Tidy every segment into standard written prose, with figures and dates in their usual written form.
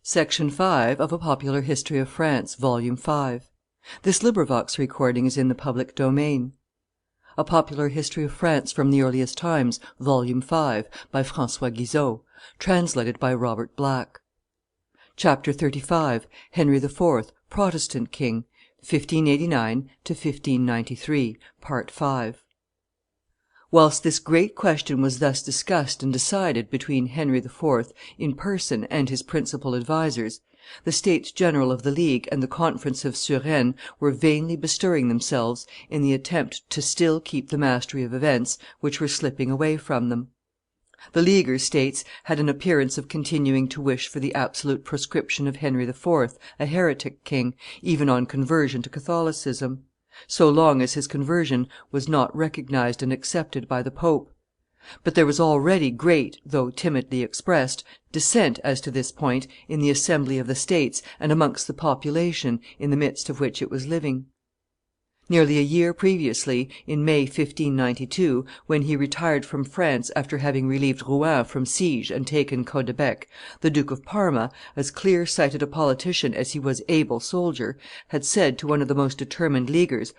Section 5 of A Popular History of France, Volume 5. This recording is in the public domain. A Popular History of France from the Earliest Times, Volume 5, by François Guizot, translated by Robert Black. Chapter 35. Henry IV, Protestant King, 1589 to 1593, Part 5. Whilst this great question was thus discussed and decided between Henry IV in person and his principal advisers, the States General of the League and the Conference of Suresnes were vainly bestirring themselves in the attempt to still keep the mastery of events which were slipping away from them. The Leaguer states had an appearance of continuing to wish for the absolute proscription of Henry IV, a heretic king, even on conversion to Catholicism, so long as his conversion was not recognized and accepted by the pope. But there was already great, though timidly expressed, dissent as to this point in the Assembly of the States and amongst the population in the midst of which it was living. Nearly a year previously, in May 1592, when he retired from France after having relieved Rouen from siege and taken Caudebec, the Duke of Parma, as clear-sighted a politician as he was able soldier, had said to one of the most determined Leaguers,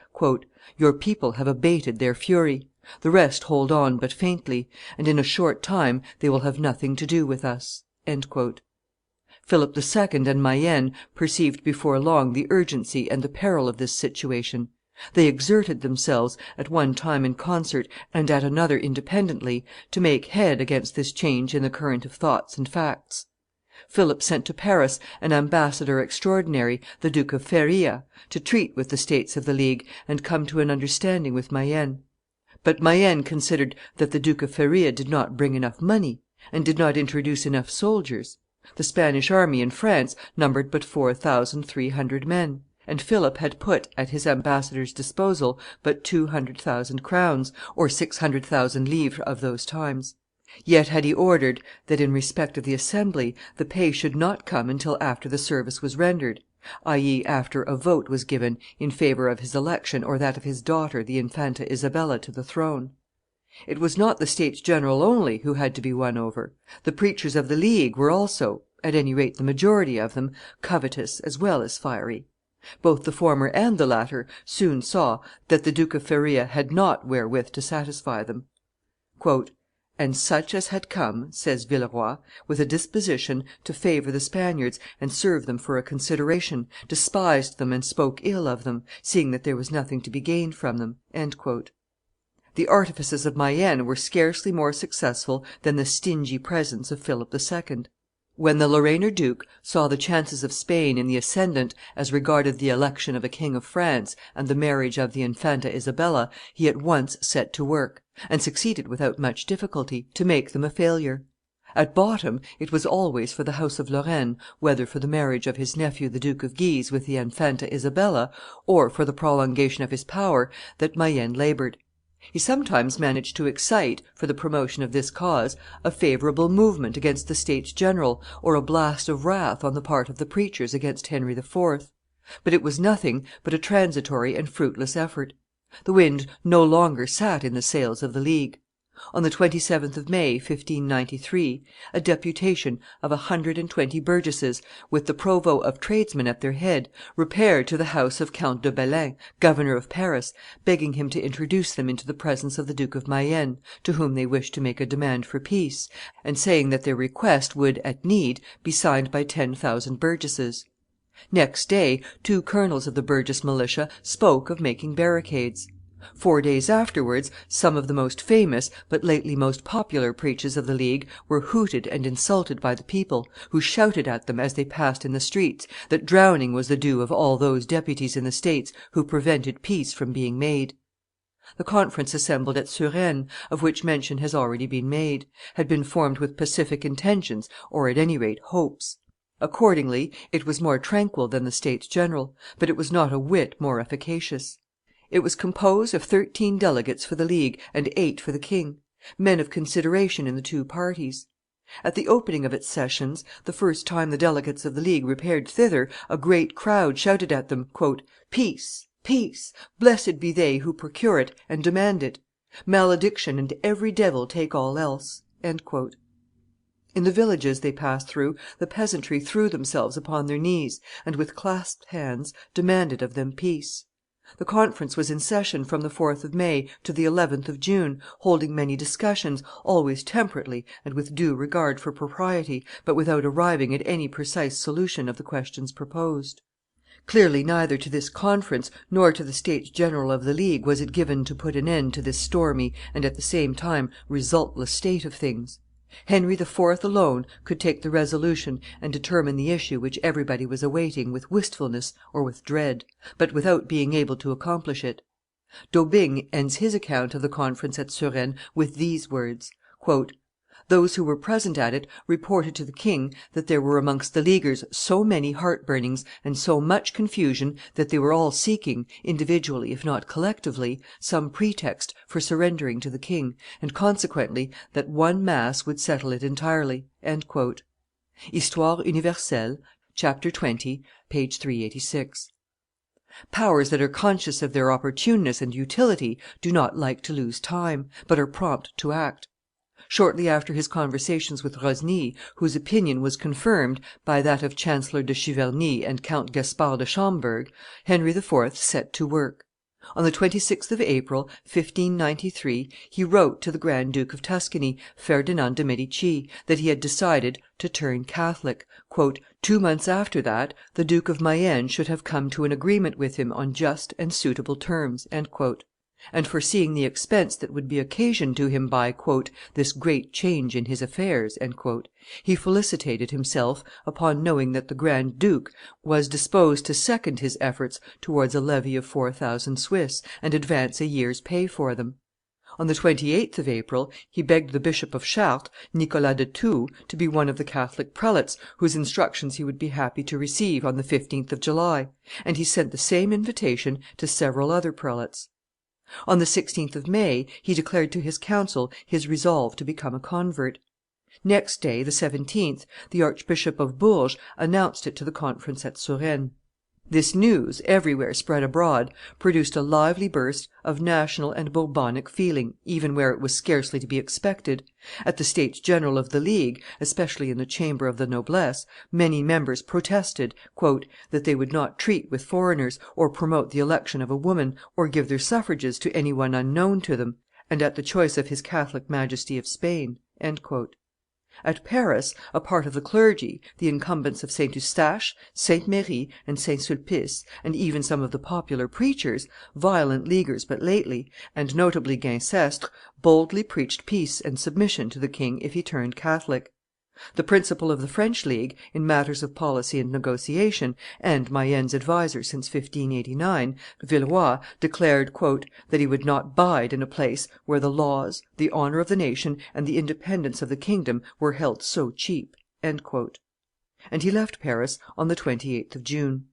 "Your people have abated their fury; the rest hold on but faintly, and in a short time they will have nothing to do with us." Philip II and Mayenne perceived before long the urgency and the peril of this situation. They exerted themselves, at one time in concert and at another independently, to make head against this change in the current of thoughts and facts. Philip sent to Paris an ambassador extraordinary, the Duke of Feria, to treat with the states of the League and come to an understanding with Mayenne. But Mayenne considered that the Duke of Feria did not bring enough money, and did not introduce enough soldiers. The Spanish army in France numbered but 4,300 men, and Philip had put at his ambassador's disposal but 200,000 crowns, or 600,000 livres of those times. Yet had he ordered that, in respect of the assembly, the pay should not come until after the service was rendered, i.e. after a vote was given in favor of his election or that of his daughter the Infanta Isabella to the throne. It was not the States General only who had to be won over; the preachers of the League were also, at any rate the majority of them, covetous as well as fiery. Both the former and the latter soon saw that the Duke of Feria had not wherewith to satisfy them. "And such as had come," says Villeroy, "with a disposition to favor the Spaniards and serve them for a consideration, despised them and spoke ill of them, seeing that there was nothing to be gained from them." The artifices of Mayenne were scarcely more successful than the stingy presents of Philip II. When the Lorrainer duke saw the chances of Spain in the ascendant as regarded the election of a king of France and the marriage of the Infanta Isabella, he at once set to work, and succeeded without much difficulty, to make them a failure. At bottom it was always for the house of Lorraine, whether for the marriage of his nephew the Duke of Guise with the Infanta Isabella, or for the prolongation of his power, that Mayenne labored. He sometimes managed to excite, for the promotion of this cause, a favorable movement against the States General, or a blast of wrath on the part of the preachers against Henry IV. But it was nothing but a transitory and fruitless effort. The wind no longer sat in the sails of the League. On the 27th of May, 1593, a deputation of 120 burgesses, with the provost of tradesmen at their head, repaired to the house of Count de Belin, governor of Paris, begging him to introduce them into the presence of the Duke of Mayenne, to whom they wished to make a demand for peace, and saying that their request would, at need, be signed by 10,000 burgesses. Next day, 2 colonels of the burgess militia spoke of making barricades. 4 days afterwards, some of the most famous, but lately most popular preachers of the League were hooted and insulted by the people, who shouted at them, as they passed in the streets, that drowning was the due of all those deputies in the States who prevented peace from being made. The conference assembled at Suresnes, of which mention has already been made, had been formed with pacific intentions, or at any rate hopes. Accordingly, it was more tranquil than the States General, but it was not a whit more efficacious. It was composed of 13 delegates for the League and 8 for the king, men of consideration in the 2 parties. At the opening of its sessions, the first time the delegates of the League repaired thither, a great crowd shouted at them, "Peace! Peace! Blessed be they who procure it and demand it! Malediction and every devil take all else!" In the villages they passed through, the peasantry threw themselves upon their knees, and with clasped hands demanded of them peace. The conference was in session from the 4th of May to the 11th of June, holding many discussions, always temperately and with due regard for propriety, but without arriving at any precise solution of the questions proposed. Clearly neither to this conference nor to the States General of the League was it given to put an end to this stormy and at the same time resultless state of things. Henry IV. alone could take the resolution and determine the issue which everybody was awaiting with wistfulness or with dread, but without being able to accomplish it. D'Aubigne ends his account of the conference at Suresnes with these words: "Those who were present at it reported to the king that there were amongst the Leaguers so many heartburnings and so much confusion that they were all seeking, individually if not collectively, some pretext for surrendering to the king, and consequently that one mass would settle it entirely." Histoire universelle, chapter 20, page 386. Powers that are conscious of their opportuneness and utility do not like to lose time, but are prompt to act. Shortly after his conversations with Rosny, whose opinion was confirmed by that of Chancellor de Chiverny and Count Gaspard de Schomberg, Henry IV. set to work. On the 26th of April, 1593, he wrote to the Grand Duke of Tuscany, Ferdinand de' Medici, that he had decided to turn Catholic. 2 months after that, the Duke of Mayenne should have come to an agreement with him on just and suitable terms." And foreseeing the expense that would be occasioned to him by "this great change in his affairs," he felicitated himself upon knowing that the Grand Duke was disposed to second his efforts towards a levy of 4,000 Swiss, and advance a year's pay for them. On the 28th of April, he begged the Bishop of Chartres, Nicholas de Thou, to be one of the Catholic prelates whose instructions he would be happy to receive on the 15th of July, and he sent the same invitation to several other prelates. On the 16th of May, he declared to his council his resolve to become a convert. Next day, the 17th, the Archbishop of Bourges announced it to the conference at Suresnes. This news, everywhere spread abroad, produced a lively burst of national and Bourbonic feeling, even where it was scarcely to be expected. At the States General of the League, especially in the chamber of the noblesse, many members protested "that they would not treat with foreigners, or promote the election of a woman, or give their suffrages to any one unknown to them, and at the choice of his Catholic Majesty of Spain." At Paris, a part of the clergy, the incumbents of St. Eustache, St. Merry, and St. Sulpice, and even some of the popular preachers, violent Leaguers but lately, and notably Guincestre, boldly preached peace and submission to the king if he turned Catholic. The principal of the French League, in matters of policy and negotiation, and Mayenne's adviser since 1589, Villeroy, declared "that he would not bide in a place where the laws, the honor of the nation, and the independence of the kingdom were held so cheap." And he left Paris on the 28th of June.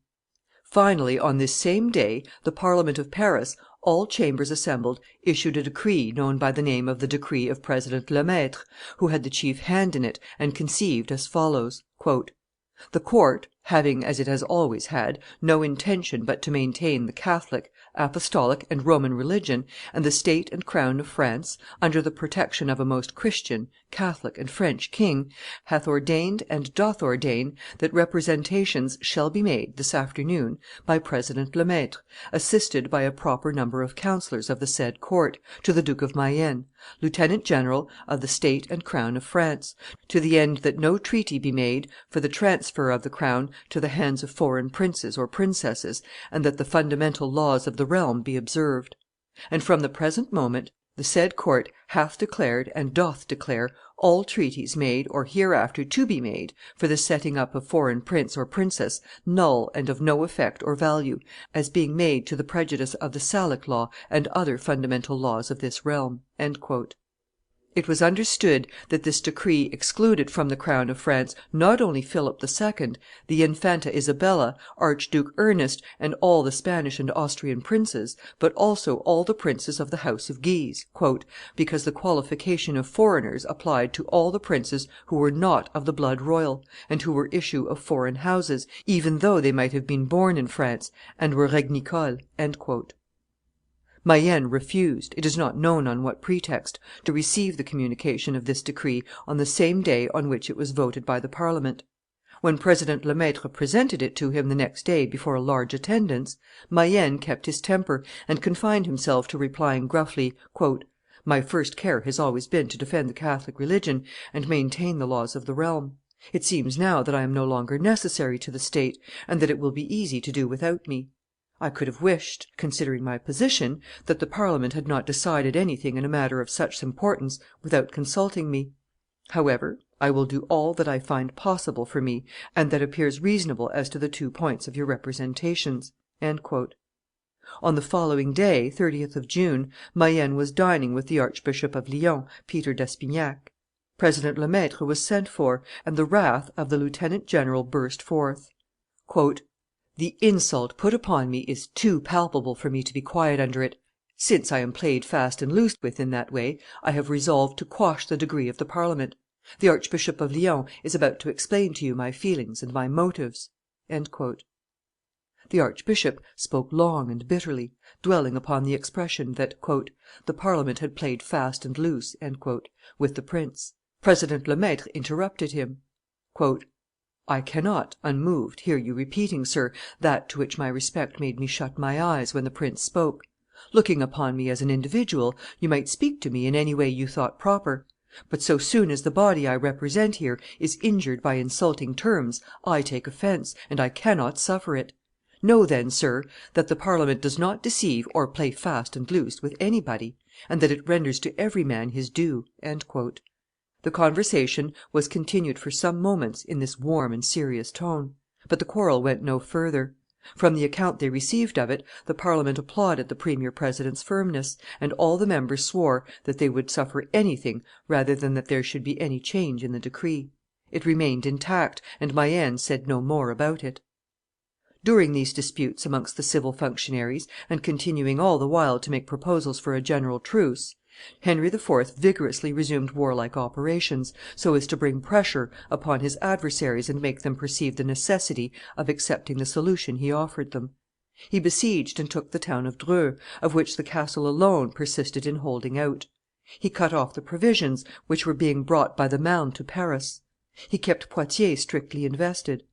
Finally, on this same day, the Parliament of Paris, all chambers assembled, issued a decree known by the name of the Decree of President Lemaitre, who had the chief hand in it, and conceived as follows: "The court, having, as it has always had, no intention but to maintain the Catholic, Apostolic, and Roman religion, and the state and crown of France, under the protection of a most Christian, Catholic, and French king, hath ordained and doth ordain that representations shall be made, this afternoon, by President Lemaitre, assisted by a proper number of councillors of the said court, to the Duke of Mayenne, lieutenant general of the state and crown of France, to the end that no treaty be made for the transfer of the crown to the hands of foreign princes or princesses, and that the fundamental laws of the realm be observed. And from the present moment the said court hath declared and doth declare all treaties made or hereafter to be made for the setting up of foreign prince or princess null and of no effect or value, as being made to the prejudice of the Salic law and other fundamental laws of this realm." It was understood that this decree excluded from the crown of France not only Philip II., the Infanta Isabella, Archduke Ernest, and all the Spanish and Austrian princes, but also all the princes of the house of Guise, "because the qualification of foreigners applied to all the princes who were not of the blood royal, and who were issue of foreign houses, even though they might have been born in France and were regnicoles." Mayenne refused, it is not known on what pretext, to receive the communication of this decree on the same day on which it was voted by the Parliament. When President Lemaitre presented it to him the next day before a large attendance, Mayenne kept his temper, and confined himself to replying gruffly, "My first care has always been to defend the Catholic religion and maintain the laws of the realm. It seems now that I am no longer necessary to the state, and that it will be easy to do without me. I could have wished, considering my position, that the Parliament had not decided anything in a matter of such importance without consulting me. However, I will do all that I find possible for me, and that appears reasonable as to the 2 points of your representations." On the following day, 30th of June, Mayenne was dining with the Archbishop of Lyons, Peter d'Espignac. President Lemaitre was sent for, and the wrath of the lieutenant general burst forth. "The insult put upon me is too palpable for me to be quiet under it. Since I am played fast and loose with in that way, I have resolved to quash the decree of the Parliament. The Archbishop of Lyons is about to explain to you my feelings and my motives." The archbishop spoke long and bitterly, dwelling upon the expression that "the Parliament had played fast and loose" with the prince. President Lemaitre interrupted him. "I cannot, unmoved, hear you repeating, sir, that to which my respect made me shut my eyes when the prince spoke. Looking upon me as an individual, you might speak to me in any way you thought proper; but so soon as the body I represent here is injured by insulting terms, I take offence, and I cannot suffer it. Know then, sir, that the Parliament does not deceive or play fast and loose with anybody, and that it renders to every man his due." The conversation was continued for some moments in this warm and serious tone; but the quarrel went no further. From the account they received of it, the Parliament applauded the premier president's firmness, and all the members swore that they would suffer anything rather than that there should be any change in the decree. It remained intact, and Mayenne said no more about it. During these disputes amongst the civil functionaries, and continuing all the while to make proposals for a general truce, Henry IV. vigorously resumed warlike operations, so as to bring pressure upon his adversaries and make them perceive the necessity of accepting the solution he offered them. He besieged and took the town of Dreux, of which the castle alone persisted in holding out. He cut off the provisions which were being brought by the Marne to Paris. He kept Poitiers strictly invested.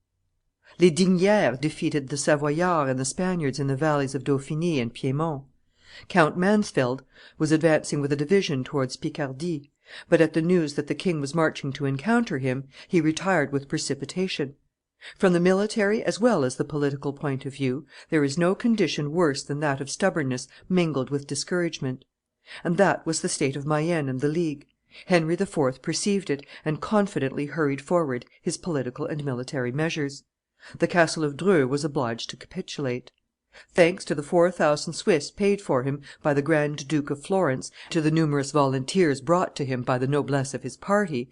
Les Dignières defeated the Savoyards and the Spaniards in the valleys of Dauphiny and Piedmont. Count Mansfeld was advancing with a division towards Picardy, but at the news that the king was marching to encounter him, he retired with precipitation. From the military as well as the political point of view, there is no condition worse than that of stubbornness mingled with discouragement. And that was the state of Mayenne and the League. Henry IV. perceived it, and confidently hurried forward his political and military measures. The castle of Dreux was obliged to capitulate. Thanks to the 4,000 Swiss paid for him by the Grand Duke of Florence, to the numerous volunteers brought to him by the noblesse of his party,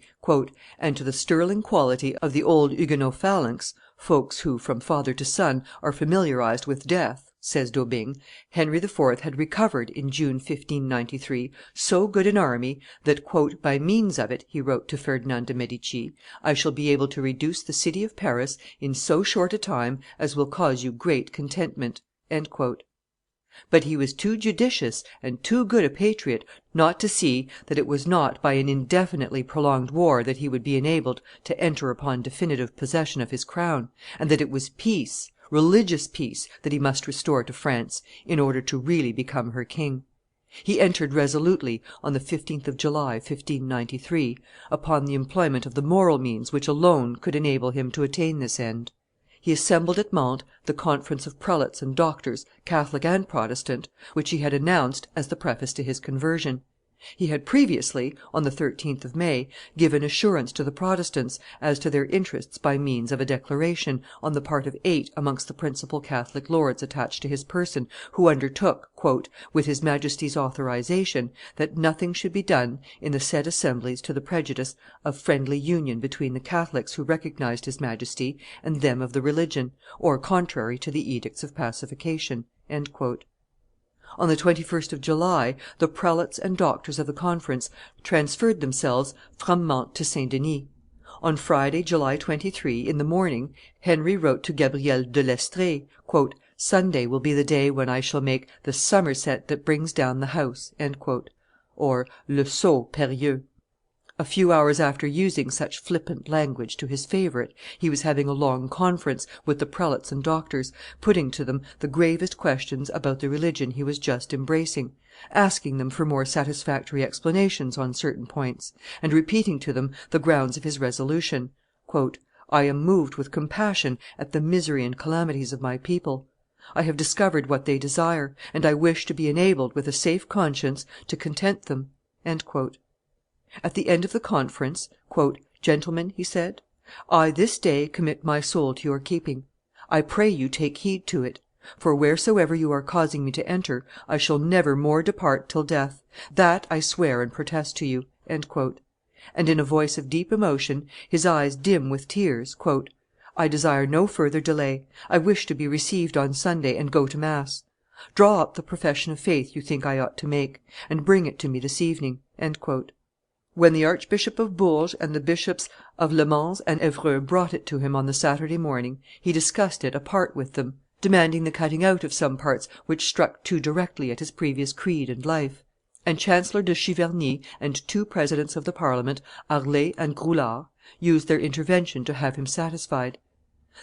"and to the sterling quality of the old Huguenot phalanx, folks who, from father to son, are familiarized with death," says D'Aubigne, Henry IV. had recovered, in June, 1593, so good an army that, "by means of it," he wrote to Ferdinand de' Medici, "I shall be able to reduce the city of Paris in so short a time as will cause you great contentment." But he was too judicious and too good a patriot not to see that it was not by an indefinitely prolonged war that he would be enabled to enter upon definitive possession of his crown, and that it was peace, religious peace, that he must restore to France in order to really become her king. He entered resolutely, on the 15th of July, 1593, upon the employment of the moral means which alone could enable him to attain this end. He assembled at Mantes the conference of prelates and doctors, Catholic and Protestant, which he had announced as the preface to his conversion. He had previously, on the 13th of May, given assurance to the Protestants as to their interests by means of a declaration, on the part of 8 amongst the principal Catholic lords attached to his person, who undertook, "with his Majesty's authorization, that nothing should be done in the said assemblies to the prejudice of friendly union between the Catholics who recognized his Majesty and them of the religion, or contrary to the edicts of pacification." On the 21st of July, the prelates and doctors of the conference transferred themselves from Mantes to St. Denis. On Friday, July 23, in the morning, Henry wrote to Gabriel de l'Estrees, Sunday will be the day when I shall make the Somerset that brings down the house," or le saut périlleux. A few hours after using such flippant language to his favorite, he was having a long conference with the prelates and doctors, putting to them the gravest questions about the religion he was just embracing, asking them for more satisfactory explanations on certain points, and repeating to them the grounds of his resolution. "I am moved with compassion at the misery and calamities of my people. I have discovered what they desire, and I wish to be enabled, with a safe conscience, to content them." At the end of the conference, "Gentlemen," he said, "I this day commit my soul to your keeping. I pray you take heed to it; for wheresoever you are causing me to enter, I shall never more depart till death: that I swear and protest to you." And in a voice of deep emotion, his eyes dim with tears, "I desire no further delay. I wish to be received on Sunday and go to mass. Draw up the profession of faith you think I ought to make, and bring it to me this evening." When the Archbishop of Bourges and the Bishops of Le Mans and Evreux brought it to him on the Saturday morning, he discussed it apart with them, demanding the cutting out of some parts which struck too directly at his previous creed and life; and Chancellor de Chiverny and two presidents of the Parliament, Harlay and Groulard, used their intervention to have him satisfied.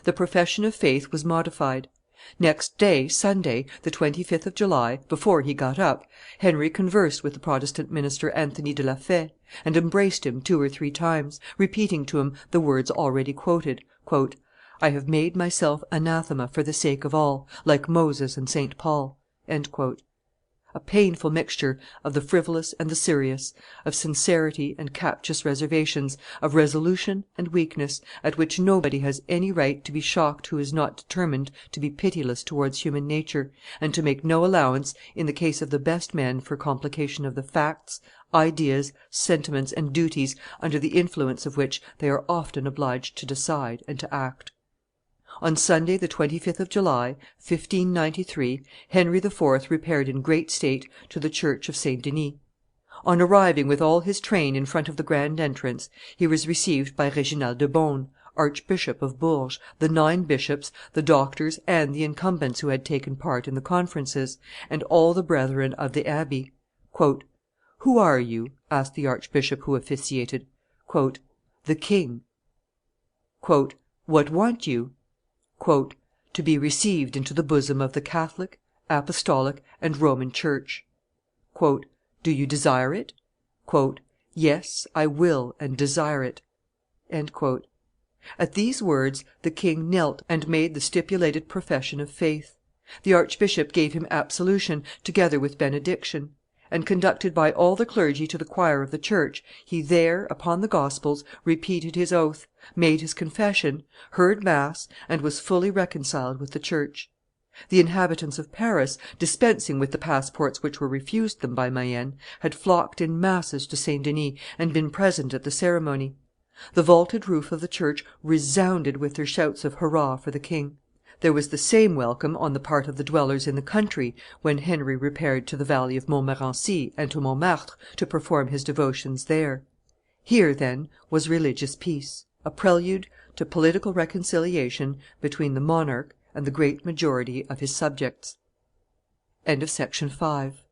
The profession of faith was modified. Next day, Sunday, the 25th of July, before he got up, Henry conversed with the Protestant minister Anthony de la Faye, and embraced him 2 or 3 times, repeating to him the words already quoted, "I have made myself anathema for the sake of all, like Moses and St. Paul." A painful mixture of the frivolous and the serious, of sincerity and captious reservations, of resolution and weakness, at which nobody has any right to be shocked who is not determined to be pitiless towards human nature, and to make no allowance, in the case of the best men, for complication of the facts, ideas, sentiments, and duties under the influence of which they are often obliged to decide and to act. On Sunday, the 25th of July, 1593, Henry IV. repaired in great state to the church of St. Denis. On arriving with all his train in front of the grand entrance, he was received by Reginald de Beaune, Archbishop of Bourges, the 9 bishops, the doctors, and the incumbents who had taken part in the conferences, and all the brethren of the abbey. "Who are you?" asked the archbishop who officiated. "The king." "What want you?" "To be received into the bosom of the Catholic, Apostolic, and Roman church." "Do you desire it?" "Yes, I will and desire it." At these words the king knelt and made the stipulated profession of faith. The archbishop gave him absolution, together with benediction; and, conducted by all the clergy to the choir of the church, he there, upon the Gospels, repeated his oath, made his confession, heard mass, and was fully reconciled with the church. The inhabitants of Paris, dispensing with the passports which were refused them by Mayenne, had flocked in masses to St. Denis and been present at the ceremony. The vaulted roof of the church resounded with their shouts of hurrah for the king. There was the same welcome on the part of the dwellers in the country when Henry repaired to the valley of Montmorency and to Montmartre to perform his devotions there. Here, then, was religious peace, a prelude to political reconciliation between the monarch and the great majority of his subjects. Section 6.